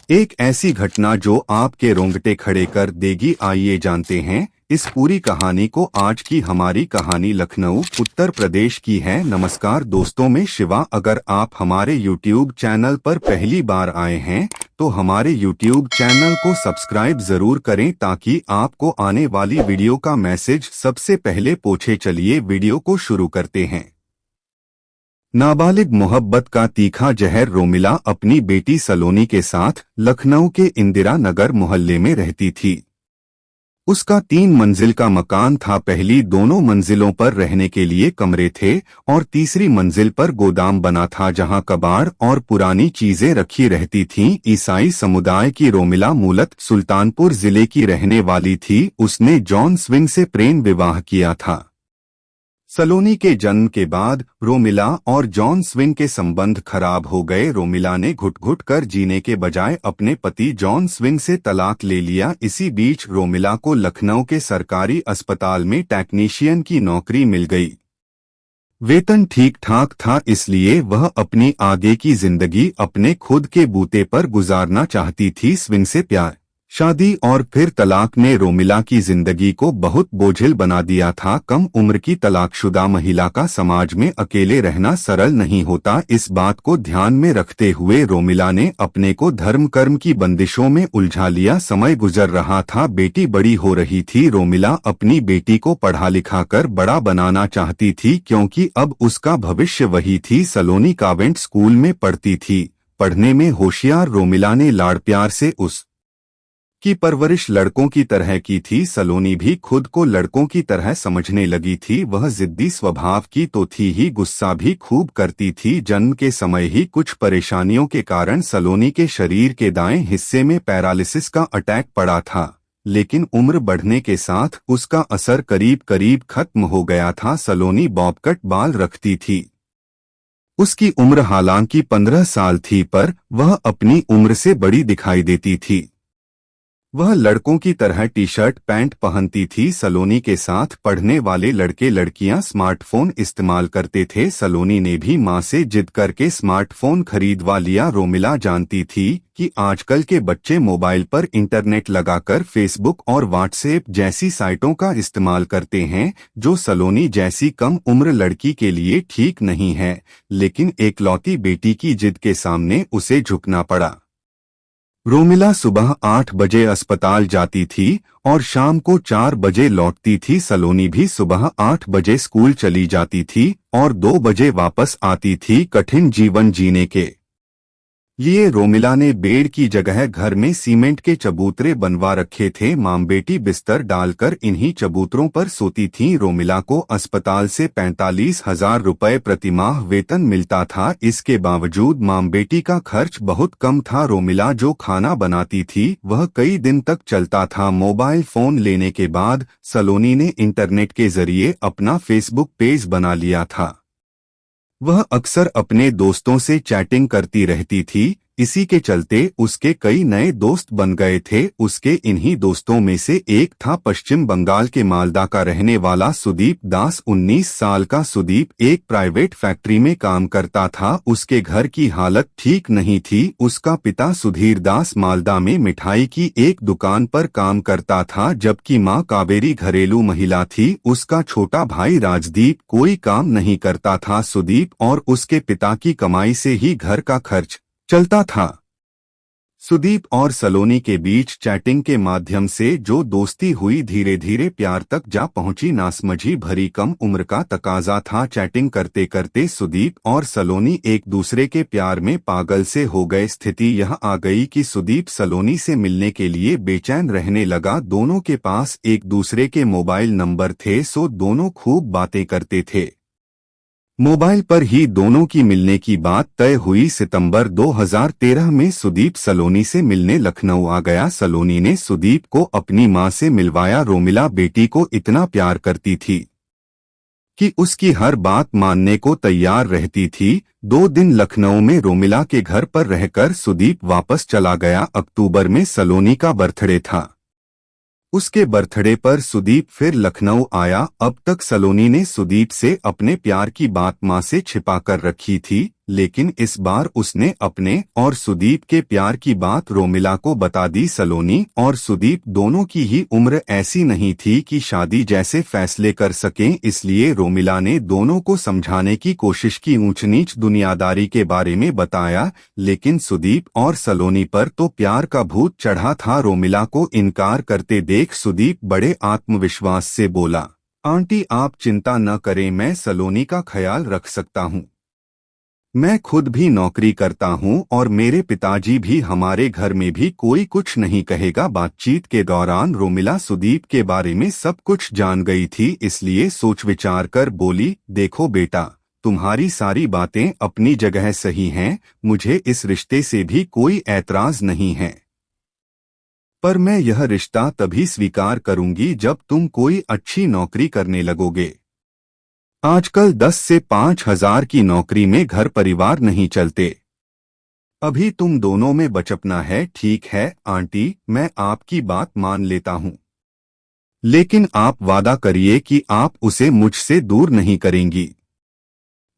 एक ऐसी घटना जो आपके रोंगटे खड़े कर देगी। आइए जानते हैं इस पूरी कहानी को। आज की हमारी कहानी लखनऊ उत्तर प्रदेश की है। नमस्कार दोस्तों, मैं शिवा। अगर आप हमारे YouTube चैनल पर पहली बार आए हैं तो हमारे YouTube चैनल को सब्सक्राइब जरूर करें ताकि आपको आने वाली वीडियो का मैसेज सबसे पहले पहुंचे। चलिए वीडियो को शुरू करते हैं। नाबालिग मोहब्बत का तीखा जहर। रोमिला अपनी बेटी सलोनी के साथ लखनऊ के इंदिरा नगर मोहल्ले में रहती थी। उसका 3 मंजिल का मकान था। पहली दोनों मंजिलों पर रहने के लिए कमरे थे और तीसरी मंजिल पर गोदाम बना था जहां कबाड़ और पुरानी चीजें रखी रहती थीं। ईसाई समुदाय की रोमिला मूलतः सुल्तानपुर जिले की रहने वाली थी। उसने जॉन स्विंग से प्रेम विवाह किया था। सलोनी के जन्म के बाद रोमिला और जॉन स्विंग के संबंध खराब हो गए। रोमिला ने घुट-घुट कर जीने के बजाय अपने पति जॉन स्विंग से तलाक ले लिया। इसी बीच रोमिला को लखनऊ के सरकारी अस्पताल में टेक्नीशियन की नौकरी मिल गई। वेतन ठीक ठाक था, इसलिए वह अपनी आगे की जिंदगी अपने खुद के बूते पर गुजारना चाहती थी। स्विंग से प्यार, शादी और फिर तलाक ने रोमिला की जिंदगी को बहुत बोझिल बना दिया था। कम उम्र की तलाकशुदा महिला का समाज में अकेले रहना सरल नहीं होता। इस बात को ध्यान में रखते हुए रोमिला ने अपने को धर्म कर्म की बंदिशों में उलझा लिया। समय गुजर रहा था, बेटी बड़ी हो रही थी। रोमिला अपनी बेटी को पढ़ा लिखा कर बड़ा बनाना चाहती थी क्योंकि अब उसका भविष्य वही थी। सलोनी कॉन्वेंट स्कूल में पढ़ती थी। पढ़ने में होशियार रोमिला ने लाड़ प्यार से उस की परवरिश लड़कों की तरह की थी। सलोनी भी खुद को लड़कों की तरह समझने लगी थी। वह जिद्दी स्वभाव की तो थी ही, गुस्सा भी खूब करती थी। जन्म के समय ही कुछ परेशानियों के कारण सलोनी के शरीर के दाएं हिस्से में पैरालिसिस का अटैक पड़ा था, लेकिन उम्र बढ़ने के साथ उसका असर करीब करीब खत्म हो गया था। सलोनी बॉबकट बाल रखती थी। उसकी उम्र हालांकि 15 साल थी, पर वह अपनी उम्र से बड़ी दिखाई देती थी। वह लड़कों की तरह टी शर्ट पैंट पहनती थी। सलोनी के साथ पढ़ने वाले लड़के लड़कियां स्मार्टफोन इस्तेमाल करते थे। सलोनी ने भी मां से जिद करके स्मार्टफोन खरीदवा लिया। रोमिला जानती थी कि आजकल के बच्चे मोबाइल पर इंटरनेट लगाकर फेसबुक और व्हाट्सएप जैसी साइटों का इस्तेमाल करते हैं, जो सलोनी जैसी कम उम्र लड़की के लिए ठीक नहीं है। लेकिन एकलौती बेटी की जिद के सामने उसे झुकना पड़ा। रोमिला सुबह 8 बजे अस्पताल जाती थी और शाम को 4 बजे लौटती थी। सलोनी भी सुबह 8 बजे स्कूल चली जाती थी और 2 बजे वापस आती थी। कठिन जीवन जीने के लिए रोमिला ने बेड की जगह घर में सीमेंट के चबूतरे बनवा रखे थे। मां बेटी बिस्तर डालकर इन्हीं चबूतरों पर सोती थीं। रोमिला को अस्पताल से 45,000 रुपये प्रतिमाह वेतन मिलता था। इसके बावजूद मां बेटी का खर्च बहुत कम था। रोमिला जो खाना बनाती थी वह कई दिन तक चलता था। मोबाइल फोन लेने के बाद सलोनी ने इंटरनेट के जरिए अपना फेसबुक पेज बना लिया था। वह अक्सर अपने दोस्तों से चैटिंग करती रहती थी। इसी के चलते उसके कई नए दोस्त बन गए थे। उसके इन्हीं दोस्तों में से एक था पश्चिम बंगाल के मालदा का रहने वाला सुदीप दास। 19 साल का सुदीप एक प्राइवेट फैक्ट्री में काम करता था। उसके घर की हालत ठीक नहीं थी। उसका पिता सुधीर दास मालदा में मिठाई की एक दुकान पर काम करता था, जबकि मां कावेरी घरेलू महिला थी। उसका छोटा भाई राजदीप कोई काम नहीं करता था। सुदीप और उसके पिता की कमाई से ही घर का खर्च चलता था। सुदीप और सलोनी के बीच चैटिंग के माध्यम से जो दोस्ती हुई धीरे धीरे प्यार तक जा पहुंची। नासमझी भरी कम उम्र का तकाजा था। चैटिंग करते करते सुदीप और सलोनी एक दूसरे के प्यार में पागल से हो गए। स्थिति यह आ गई कि सुदीप सलोनी से मिलने के लिए बेचैन रहने लगा। दोनों के पास एक दूसरे के मोबाइल नंबर थे, सो दोनों खूब बातें करते थे। मोबाइल पर ही दोनों की मिलने की बात तय हुई। सितंबर 2013 में सुदीप सलोनी से मिलने लखनऊ आ गया। सलोनी ने सुदीप को अपनी मां से मिलवाया। रोमिला बेटी को इतना प्यार करती थी कि उसकी हर बात मानने को तैयार रहती थी। 2 दिन लखनऊ में रोमिला के घर पर रहकर सुदीप वापस चला गया। अक्टूबर में सलोनी का बर्थडे था। उसके बर्थडे पर सुदीप फिर लखनऊ आया। अब तक सलोनी ने सुदीप से अपने प्यार की बात मां से छिपा कर रखी थी। लेकिन इस बार उसने अपने और सुदीप के प्यार की बात रोमिला को बता दी। सलोनी और सुदीप दोनों की ही उम्र ऐसी नहीं थी कि शादी जैसे फैसले कर सकें, इसलिए रोमिला ने दोनों को समझाने की कोशिश की, ऊंच नीच दुनियादारी के बारे में बताया, लेकिन सुदीप और सलोनी पर तो प्यार का भूत चढ़ा था। रोमिला को इनकार करते देख सुदीप बड़े आत्मविश्वास से बोला, आंटी आप चिंता न करें, मैं सलोनी का ख्याल रख सकता हूँ। मैं खुद भी नौकरी करता हूँ और मेरे पिताजी भी, हमारे घर में भी कोई कुछ नहीं कहेगा। बातचीत के दौरान रोमिला सुदीप के बारे में सब कुछ जान गई थी, इसलिए सोच विचार कर बोली, देखो बेटा, तुम्हारी सारी बातें अपनी जगह सही हैं, मुझे इस रिश्ते से भी कोई ऐतराज नहीं है, पर मैं यह रिश्ता तभी स्वीकार करूंगी जब तुम कोई अच्छी नौकरी करने लगोगे। आजकल 10 से 5,000 की नौकरी में घर परिवार नहीं चलते। अभी तुम दोनों में बचपना है। ठीक है आंटी, मैं आपकी बात मान लेता हूँ, लेकिन आप वादा करिए कि आप उसे मुझसे दूर नहीं करेंगी।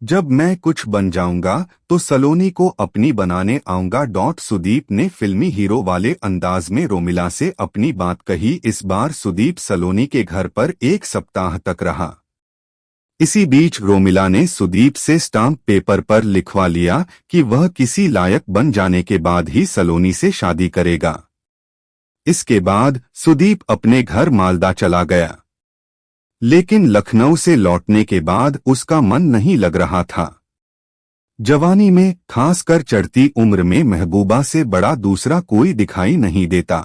जब मैं कुछ बन जाऊंगा तो सलोनी को अपनी बनाने आऊंगा। सुदीप ने फिल्मी हीरो वाले अंदाज में रोमिला से अपनी बात कही। इस बार सुदीप सलोनी के घर पर 1 सप्ताह तक रहा। इसी बीच रोमिला ने सुदीप से स्टाम्प पेपर पर लिखवा लिया कि वह किसी लायक बन जाने के बाद ही सलोनी से शादी करेगा। इसके बाद सुदीप अपने घर मालदा चला गया, लेकिन लखनऊ से लौटने के बाद उसका मन नहीं लग रहा था। जवानी में, खासकर चढ़ती उम्र में, महबूबा से बड़ा दूसरा कोई दिखाई नहीं देता।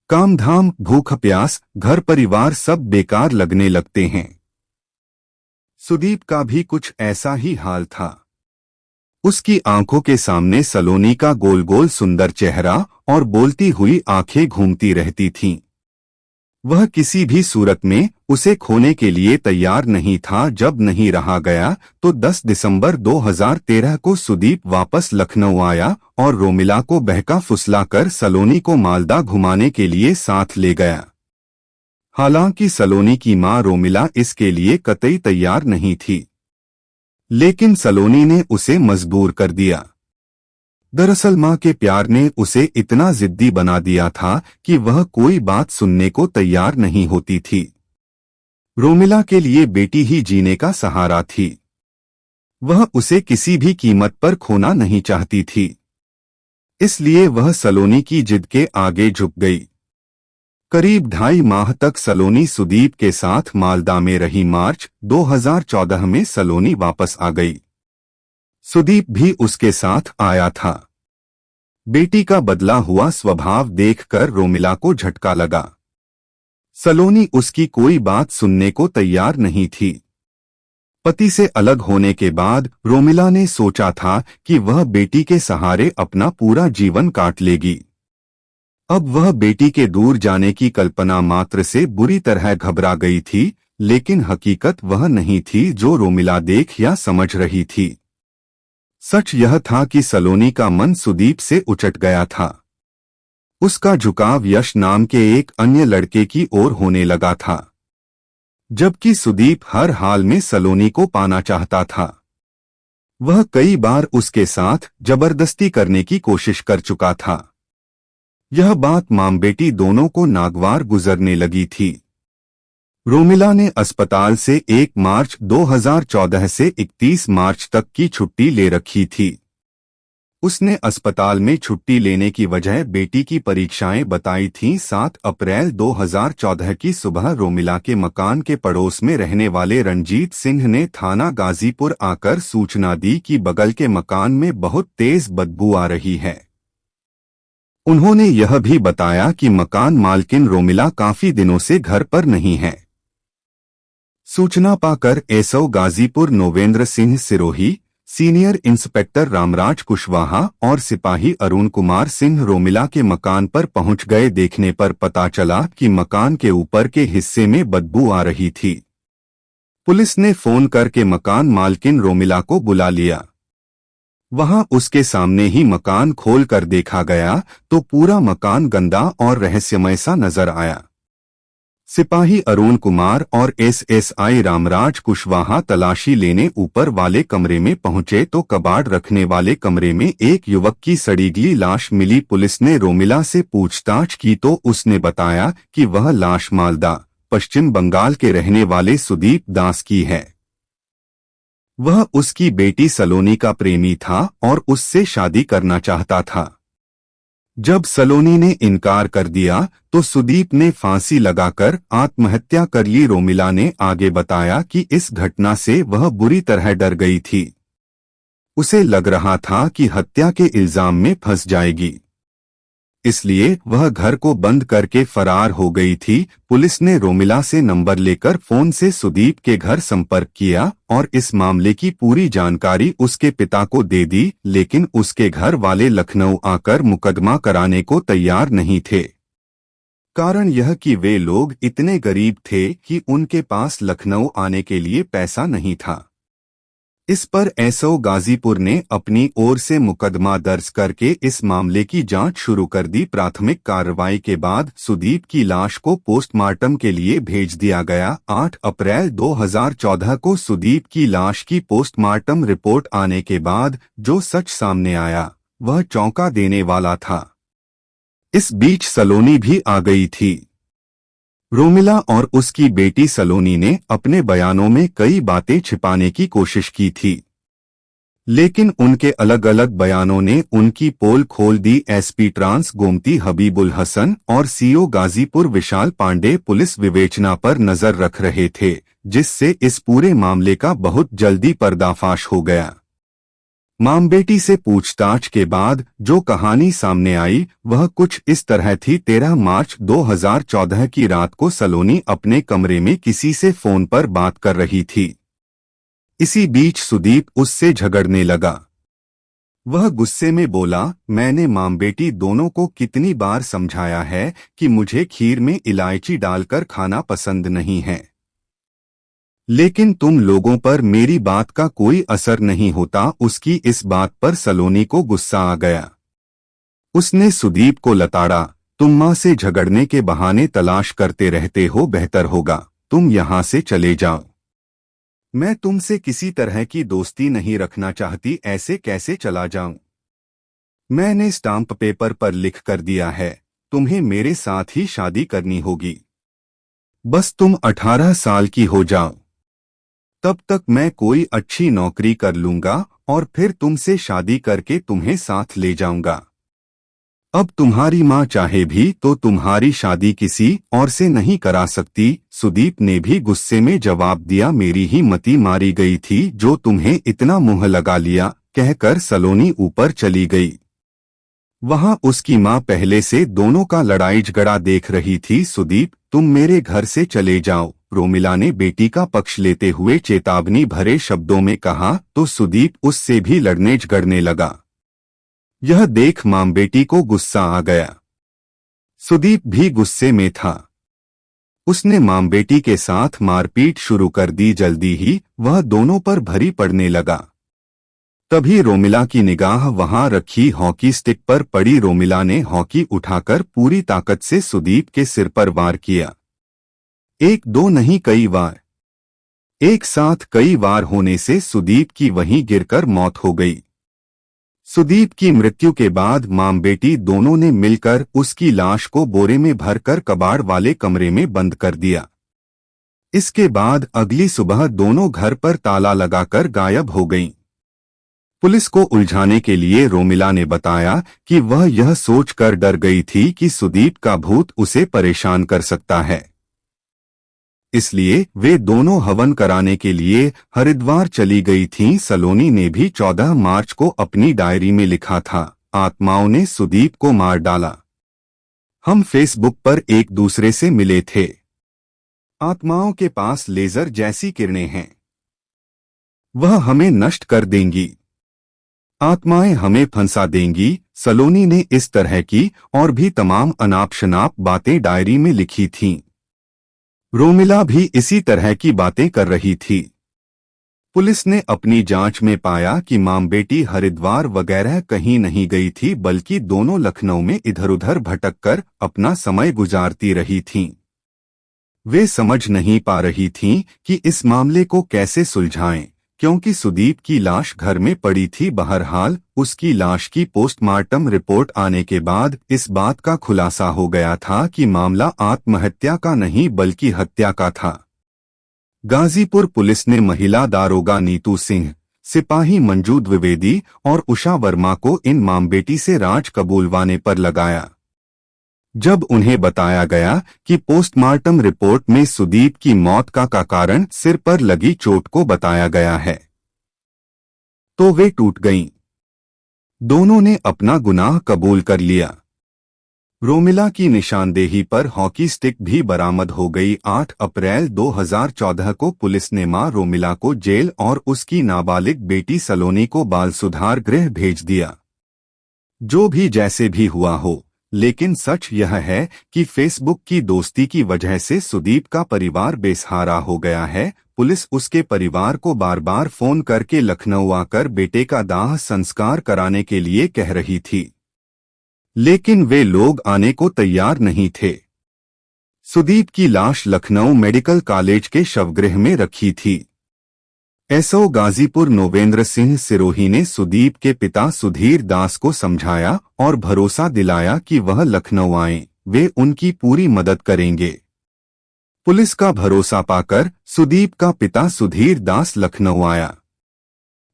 काम धाम, भूख प्यास, घर परिवार सब बेकार लगने लगते हैं। सुदीप का भी कुछ ऐसा ही हाल था। उसकी आंखों के सामने सलोनी का गोल गोल सुंदर चेहरा और बोलती हुई आंखें घूमती रहती थीं। वह किसी भी सूरत में उसे खोने के लिए तैयार नहीं था। जब नहीं रहा गया तो 10 दिसंबर 2013 को सुदीप वापस लखनऊ आया और रोमिला को बहका फुसलाकर सलोनी को मालदा घुमाने के लिए साथ ले गया। हालांकि सलोनी की मां रोमिला इसके लिए कतई तैयार नहीं थी, लेकिन सलोनी ने उसे मजबूर कर दिया। दरअसल मां के प्यार ने उसे इतना जिद्दी बना दिया था कि वह कोई बात सुनने को तैयार नहीं होती थी। रोमिला के लिए बेटी ही जीने का सहारा थी। वह उसे किसी भी कीमत पर खोना नहीं चाहती थी, इसलिए वह सलोनी की जिद के आगे झुक गई। करीब 2.5 माह तक सलोनी सुदीप के साथ मालदा में रही। मार्च 2014 में सलोनी वापस आ गई। सुदीप भी उसके साथ आया था। बेटी का बदला हुआ स्वभाव देखकर रोमिला को झटका लगा। सलोनी उसकी कोई बात सुनने को तैयार नहीं थी। पति से अलग होने के बाद रोमिला ने सोचा था कि वह बेटी के सहारे अपना पूरा जीवन काट लेगी। अब वह बेटी के दूर जाने की कल्पना मात्र से बुरी तरह घबरा गई थी, लेकिन हकीकत वह नहीं थी जो रोमिला देख या समझ रही थी। सच यह था कि सलोनी का मन सुदीप से उचट गया था। उसका झुकाव यश नाम के एक अन्य लड़के की ओर होने लगा था, जबकि सुदीप हर हाल में सलोनी को पाना चाहता था। वह कई बार उसके साथ जबरदस्ती करने की कोशिश कर चुका था। यह बात मां बेटी दोनों को नागवार गुजरने लगी थी। रोमिला ने अस्पताल से 1 मार्च 2014 से 31 मार्च तक की छुट्टी ले रखी थी। उसने अस्पताल में छुट्टी लेने की वजह बेटी की परीक्षाएं बताई थीं। 7 अप्रैल 2014 की सुबह रोमिला के मकान के पड़ोस में रहने वाले रंजीत सिंह ने थाना गाजीपुर आकर सूचना दी कि बगल के मकान में बहुत तेज बदबू आ रही है। उन्होंने यह भी बताया कि मकान मालकिन रोमिला काफी दिनों से घर पर नहीं है। सूचना पाकर SO Ghazipur Novendra Singh Sirohi, senior inspector Ramraj Kushwaha और सिपाही अरुण कुमार सिंह रोमिला के मकान पर पहुंच गए। देखने पर पता चला कि मकान के ऊपर के हिस्से में बदबू आ रही थी। पुलिस ने फोन करके मकान मालकिन रोमिला को बुला लिया। वहां उसके सामने ही मकान खोल कर देखा गया तो पूरा मकान गंदा और रहस्यमय सा नजर आया। सिपाही अरुण कुमार और एसएसआई रामराज कुशवाहा तलाशी लेने ऊपर वाले कमरे में पहुंचे तो कबाड़ रखने वाले कमरे में एक युवक की सड़ी गई लाश मिली। पुलिस ने रोमिला से पूछताछ की तो उसने बताया कि वह लाश मालदा, पश्चिम बंगाल के रहने वाले सुदीप दास की है। वह उसकी बेटी सलोनी का प्रेमी था और उससे शादी करना चाहता था। जब सलोनी ने इनकार कर दिया तो सुदीप ने फांसी लगाकर आत्महत्या कर ली। रोमिला ने आगे बताया कि इस घटना से वह बुरी तरह डर गई थी। उसे लग रहा था कि हत्या के इल्जाम में फंस जाएगी, इसलिए वह घर को बंद करके फरार हो गई थी। पुलिस ने रोमिला से नंबर लेकर फोन से सुदीप के घर संपर्क किया और इस मामले की पूरी जानकारी उसके पिता को दे दी, लेकिन उसके घर वाले लखनऊ आकर मुकदमा कराने को तैयार नहीं थे। कारण यह कि वे लोग इतने गरीब थे कि उनके पास लखनऊ आने के लिए पैसा नहीं था। इस पर एसओ गाजीपुर ने अपनी ओर से मुकदमा दर्ज करके इस मामले की जांच शुरू कर दी। प्राथमिक कार्रवाई के बाद सुदीप की लाश को पोस्टमार्टम के लिए भेज दिया गया। 8 अप्रैल 2014 को सुदीप की लाश की पोस्टमार्टम रिपोर्ट आने के बाद जो सच सामने आया वह चौंका देने वाला था। इस बीच सलोनी भी आ गई थी। रोमिला और उसकी बेटी सलोनी ने अपने बयानों में कई बातें छिपाने की कोशिश की थी, लेकिन उनके अलग अलग बयानों ने उनकी पोल खोल दी। एसपी ट्रांस गोमती हबीबुल हसन और सीओ गाजीपुर विशाल पांडे पुलिस विवेचना पर नजर रख रहे थे, जिससे इस पूरे मामले का बहुत जल्दी पर्दाफाश हो गया। मां बेटी से पूछताछ के बाद जो कहानी सामने आई वह कुछ इस तरह थी। 13 मार्च 2014 की रात को सलोनी अपने कमरे में किसी से फोन पर बात कर रही थी। इसी बीच सुदीप उससे झगड़ने लगा। वह गुस्से में बोला, मैंने मां बेटी दोनों को कितनी बार समझाया है कि मुझे खीर में इलायची डालकर खाना पसंद नहीं है, लेकिन तुम लोगों पर मेरी बात का कोई असर नहीं होता। उसकी इस बात पर सलोनी को गुस्सा आ गया। उसने सुदीप को लताड़ा, तुम मां से झगड़ने के बहाने तलाश करते रहते हो, बेहतर होगा तुम यहां से चले जाओ। मैं तुमसे किसी तरह की दोस्ती नहीं रखना चाहती, ऐसे कैसे चला जाऊं? मैंने स्टाम्प पेपर पर लिख कर दिया है, तुम्हें मेरे साथ ही शादी करनी होगी। बस तुम 18 साल की हो जाओ, तब तक मैं कोई अच्छी नौकरी कर लूंगा और फिर तुमसे शादी करके तुम्हें साथ ले जाऊंगा। अब तुम्हारी मां चाहे भी तो तुम्हारी शादी किसी और से नहीं करा सकती। सुदीप ने भी गुस्से में जवाब दिया, मेरी ही मती मारी गई थी जो तुम्हें इतना मुंह लगा लिया। कहकर सलोनी ऊपर चली गई। वहां उसकी मां पहले से दोनों का लड़ाई झगड़ा देख रही थी। सुदीप, तुम मेरे घर से चले जाओ, रोमिला ने बेटी का पक्ष लेते हुए चेतावनी भरे शब्दों में कहा तो सुदीप उससे भी लड़ने झगड़ने लगा। यह देख मां बेटी को गुस्सा आ गया। सुदीप भी गुस्से में था। उसने मां बेटी के साथ मारपीट शुरू कर दी। जल्दी ही वह दोनों पर भरी पड़ने लगा। तभी रोमिला की निगाह वहां रखी हॉकी स्टिक पर पड़ी। रोमिला ने हॉकी उठाकर पूरी ताकत से सुदीप के सिर पर वार किया। एक दो नहीं, कई बार। एक साथ कई बार होने से सुदीप की वहीं गिरकर मौत हो गई। सुदीप की मृत्यु के बाद मां बेटी दोनों ने मिलकर उसकी लाश को बोरे में भरकर कबाड़ वाले कमरे में बंद कर दिया। इसके बाद अगली सुबह दोनों घर पर ताला लगाकर गायब हो गईं। पुलिस को उलझाने के लिए रोमिला ने बताया कि वह यह सोचकर डर गई थी कि सुदीप का भूत उसे परेशान कर सकता है, इसलिए वे दोनों हवन कराने के लिए हरिद्वार चली गई थीं। सलोनी ने भी 14 मार्च को अपनी डायरी में लिखा था, आत्माओं ने सुदीप को मार डाला। हम फेसबुक पर एक दूसरे से मिले थे। आत्माओं के पास लेजर जैसी किरणें हैं, वह हमें नष्ट कर देंगी। आत्माएं हमें फंसा देंगी। सलोनी ने इस तरह की और भी तमाम अनाप शनाप बातें डायरी में लिखी थीं। रोमिला भी इसी तरह की बातें कर रही थी। पुलिस ने अपनी जांच में पाया कि मां बेटी हरिद्वार वगैरह कहीं नहीं गई थी, बल्कि दोनों लखनऊ में इधर उधर भटककर अपना समय गुजारती रही थीं। वे समझ नहीं पा रही थीं कि इस मामले को कैसे सुलझाएं, क्योंकि सुदीप की लाश घर में पड़ी थी। बहरहाल उसकी लाश की पोस्टमार्टम रिपोर्ट आने के बाद इस बात का खुलासा हो गया था कि मामला आत्महत्या का नहीं बल्कि हत्या का था। गाजीपुर पुलिस ने महिला दारोगा नीतू सिंह, सिपाही मंजू द्विवेदी और उषा वर्मा को इन मामबेटी से राज कबूलवाने पर लगाया। जब उन्हें बताया गया कि पोस्टमार्टम रिपोर्ट में सुदीप की मौत का कारण सिर पर लगी चोट को बताया गया है, तो वे टूट गईं। दोनों ने अपना गुनाह कबूल कर लिया। रोमिला की निशानदेही पर हॉकी स्टिक भी बरामद हो गई। 8 अप्रैल 2014 को पुलिस ने मां रोमिला को जेल और उसकी नाबालिग बेटी सलोनी को बाल सुधार गृह भेज दिया। जो भी जैसे भी हुआ हो, लेकिन सच यह है कि फेसबुक की दोस्ती की वजह से सुदीप का परिवार बेसहारा हो गया है। पुलिस उसके परिवार को बार बार फोन करके लखनऊ आकर बेटे का दाह संस्कार कराने के लिए कह रही थी, लेकिन वे लोग आने को तैयार नहीं थे। सुदीप की लाश लखनऊ मेडिकल कॉलेज के शवगृह में रखी थी। एसओ गाजीपुर नोवेंद्र सिंह सिरोही ने सुदीप के पिता सुधीर दास को समझाया और भरोसा दिलाया कि वह लखनऊ आएं, वे उनकी पूरी मदद करेंगे। पुलिस का भरोसा पाकर सुदीप का पिता सुधीर दास लखनऊ आया।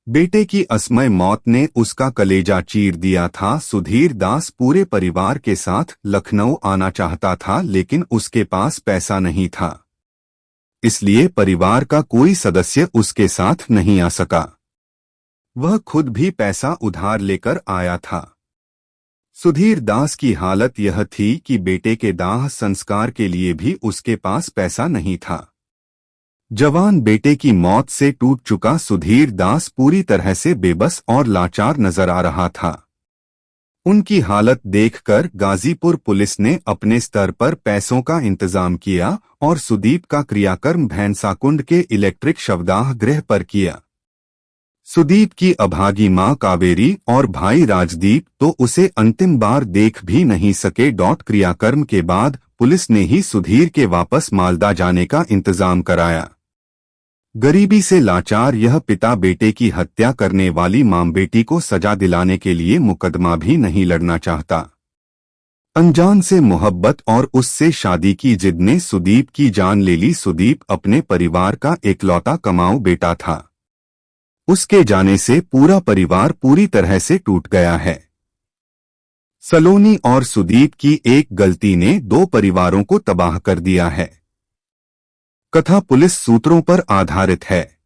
बेटे की असमय मौत ने उसका कलेजा चीर दिया था। सुधीर दास पूरे परिवार के साथ लखनऊ आना चाहता था, लेकिन उसके पास पैसा नहीं था, इसलिए परिवार का कोई सदस्य उसके साथ नहीं आ सका। वह खुद भी पैसा उधार लेकर आया था। सुधीर दास की हालत यह थी कि बेटे के दाह संस्कार के लिए भी उसके पास पैसा नहीं था। जवान बेटे की मौत से टूट चुका सुधीर दास पूरी तरह से बेबस और लाचार नजर आ रहा था। उनकी हालत देखकर गाजीपुर पुलिस ने अपने स्तर पर पैसों का इंतजाम किया और सुदीप का क्रियाकर्म भैंसाकुंड के इलेक्ट्रिक शवदाह गृह पर किया। सुदीप की अभागी मां कावेरी और भाई राजदीप तो उसे अंतिम बार देख भी नहीं सके। क्रियाकर्म के बाद पुलिस ने ही सुधीर के वापस मालदा जाने का इंतजाम कराया। गरीबी से लाचार यह पिता बेटे की हत्या करने वाली मामबेटी को सजा दिलाने के लिए मुकदमा भी नहीं लड़ना चाहता। अनजान से मोहब्बत और उससे शादी की जिद ने सुदीप की जान ले ली। सुदीप अपने परिवार का इकलौता कमाऊ बेटा था। उसके जाने से पूरा परिवार पूरी तरह से टूट गया है। सलोनी और सुदीप की एक गलती ने 2 परिवारों को तबाह कर दिया है। कथा पुलिस सूत्रों पर आधारित है।